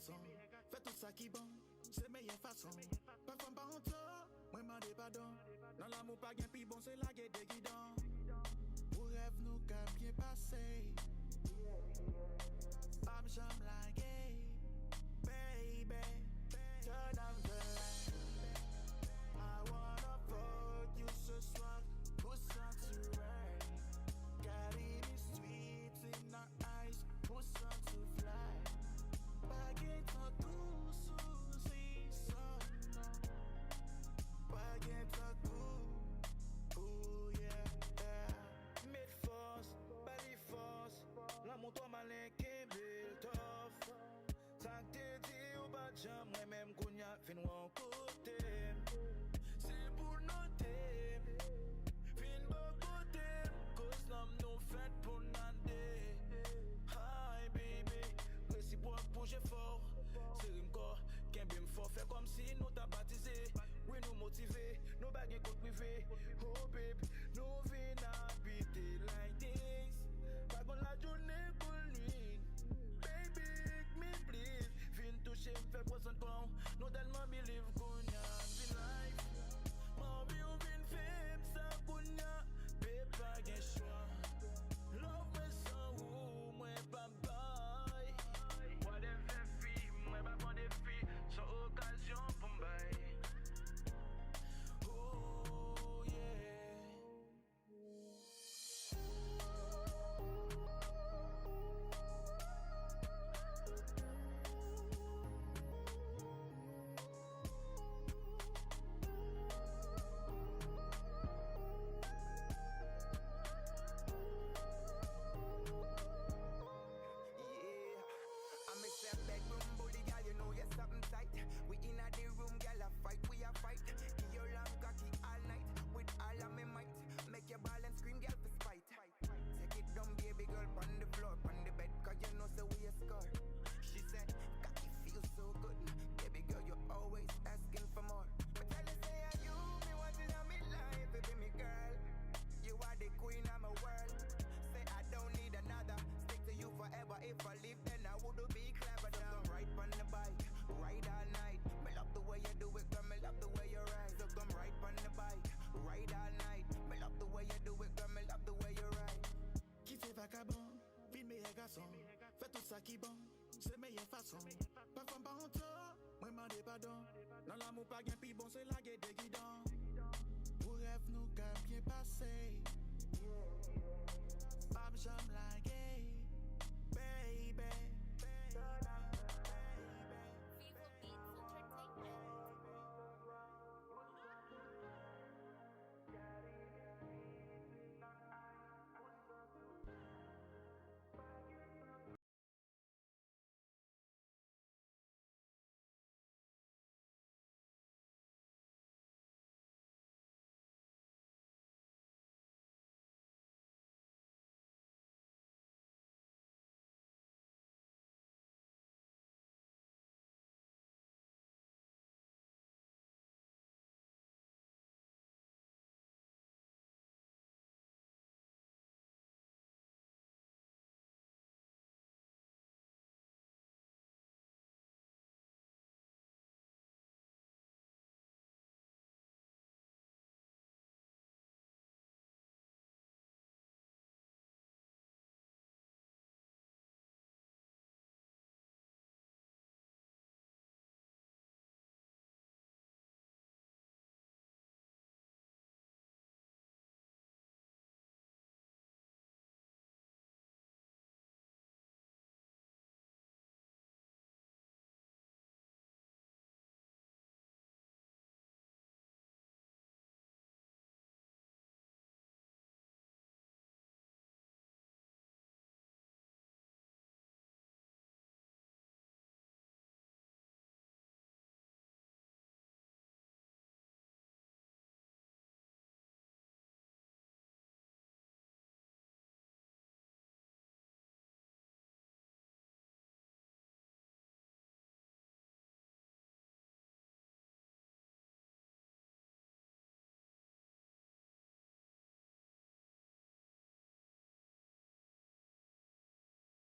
garçons. Fais tout ça qui bon, c'est meilleure façon. Pas femme pas honte, moi m'en pardon. Dans l'amour pas gain plus bon, c'est la guerre des guidons. Pour rêve nous qu'a bien passé. Pas me jambe la gay, baby. Turn off the light. I wanna fuck you ce soir. Push on to right. Got any sweets in our eyes. Push on to fly. Baguette en douce, si ça non. Baguette en douce, oh yeah, yeah. Mets force, bali force. L'amour toi malin qui est tough. Tant que t'es dit ou pas jam, moi-même cognac, fin ou en côté. C'est pour noter, fin bon côté. Cause l'homme nous fait pour nander. Hi baby, réciproque bouger fort. C'est rime corps, qu'un bim fort. Fait comme si nous t'a baptisé. Oui nous motiver, nous bagues côte privé. Oh babe, nous vin habiter like this. Pas qu'on la journée pour nuit. Please, fin toucher, fait quoi son temps. Nous tellement believe qu'on y a une life. Mon vie ou vin femme, ça qu'on y a. Bé pas gen choix. Love me sans ou, moi pas bye. Moi des filles, moi pas bon des filles. Sans occasion pour m'bailler. Oh yeah. We in a the room, girl, a fight, we a fight. Give your long cocky all night, with all of me might. Make your ball and scream, girl, for spite. Take it down, baby girl, on the floor, on the bed, cause you know so we a score. She said, cocky feels so good. Baby girl, you're always asking for more. But tell her, say, are you me wanting on me life, baby, me girl. You are the queen of my world. Say, I don't need another. Stick to you forever. If I leave, then I would be clever. So come right on the bike, ride all night. Me love the way you do it, girl. Me love the way you ride. So come right on the bike, ride all night. Me love the way you do it, girl. Me love the way you ride. Qui fait vagabond, vie meilleur garçon. Fais tout ça qui bon, c'est meilleure façon. Pas femme pas honte, moi m'en pardon. Dans l'amour pas gain plus bon, c'est la